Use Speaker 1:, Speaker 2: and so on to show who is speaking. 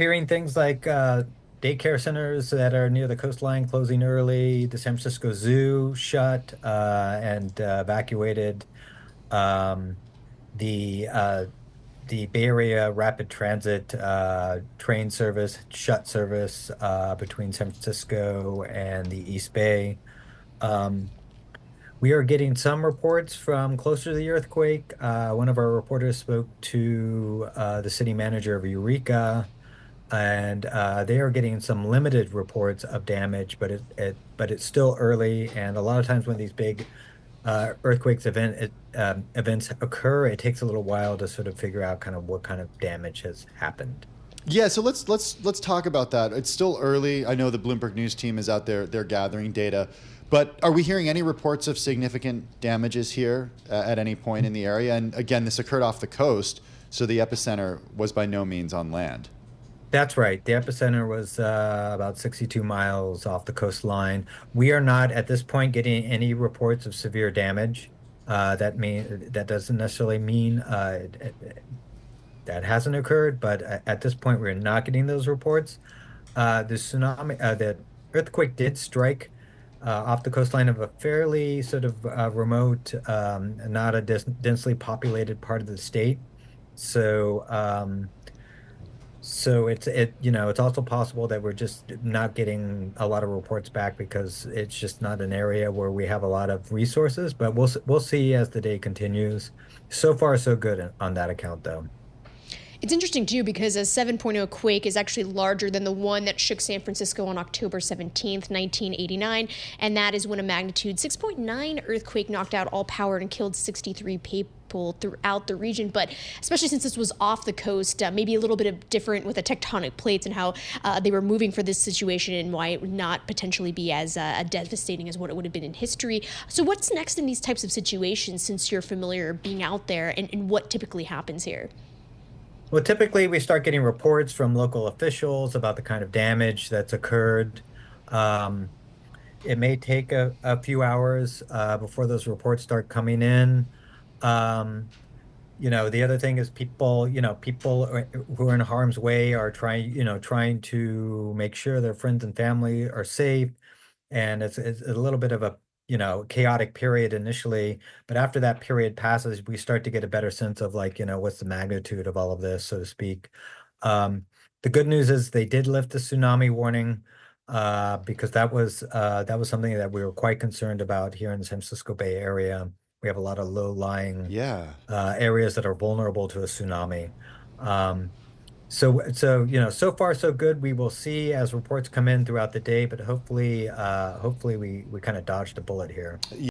Speaker 1: hearing things like daycare centers that are near the coastline closing early, the San Francisco Zoo shut and evacuated. Um, the Bay Area rapid transit train service shut service between San Francisco and the East Bay. Um, we are getting some reports from closer to the earthquake. One of our reporters spoke to the city manager of Eureka, and they are getting some limited reports of damage, but it's still early. And a lot of times when these big events occur, it takes a little while to sort of figure out kind of what kind of damage has happened.
Speaker 2: Yeah, so let's talk about that. It's still early. I know the Bloomberg News team is out there; they're gathering data. But are we hearing any reports of significant damages here at any point in the area? And again, this occurred off the coast, so the epicenter was by no means on land.
Speaker 1: That's right. The epicenter was about 62 miles off the coastline. We are not at this point getting any reports of severe damage. That doesn't necessarily mean that hasn't occurred, but at this point we're not getting those reports. The earthquake did strike off the coastline of a fairly sort of remote, not a densely populated part of the state. So. So it's also possible that we're just not getting a lot of reports back because it's just not an area where we have a lot of resources, but we'll see as the day continues. So far, so good on that account, though.
Speaker 3: It's interesting too because a 7.0 quake is actually larger than the one that shook San Francisco on October 17th, 1989, and that is when a magnitude 6.9 earthquake knocked out all power and killed 63 people throughout the region. But especially since this was off the coast, maybe a little bit of different with the tectonic plates and how they were moving for this situation and why it would not potentially be as devastating as what it would have been in history. So what's next in these types of situations since you're familiar being out there and what typically happens here?
Speaker 1: Well, typically we start getting reports from local officials about the kind of damage that's occurred. Um, it may take a few hours before those reports start coming in. Um, the other thing is who are in harm's way are trying to make sure their friends and family are safe. And it's a little bit of a, chaotic period initially, but after that period passes, we start to get a better sense of like, what's the magnitude of all of this, so to speak. Um, the good news is they did lift the tsunami warning because that was something that we were quite concerned about here in the San Francisco Bay Area. We have a lot of low-lying
Speaker 2: Yeah.
Speaker 1: areas that are vulnerable to a tsunami. Um, so far so good. We will see as reports come in throughout the day, but hopefully we kind of dodged a bullet here.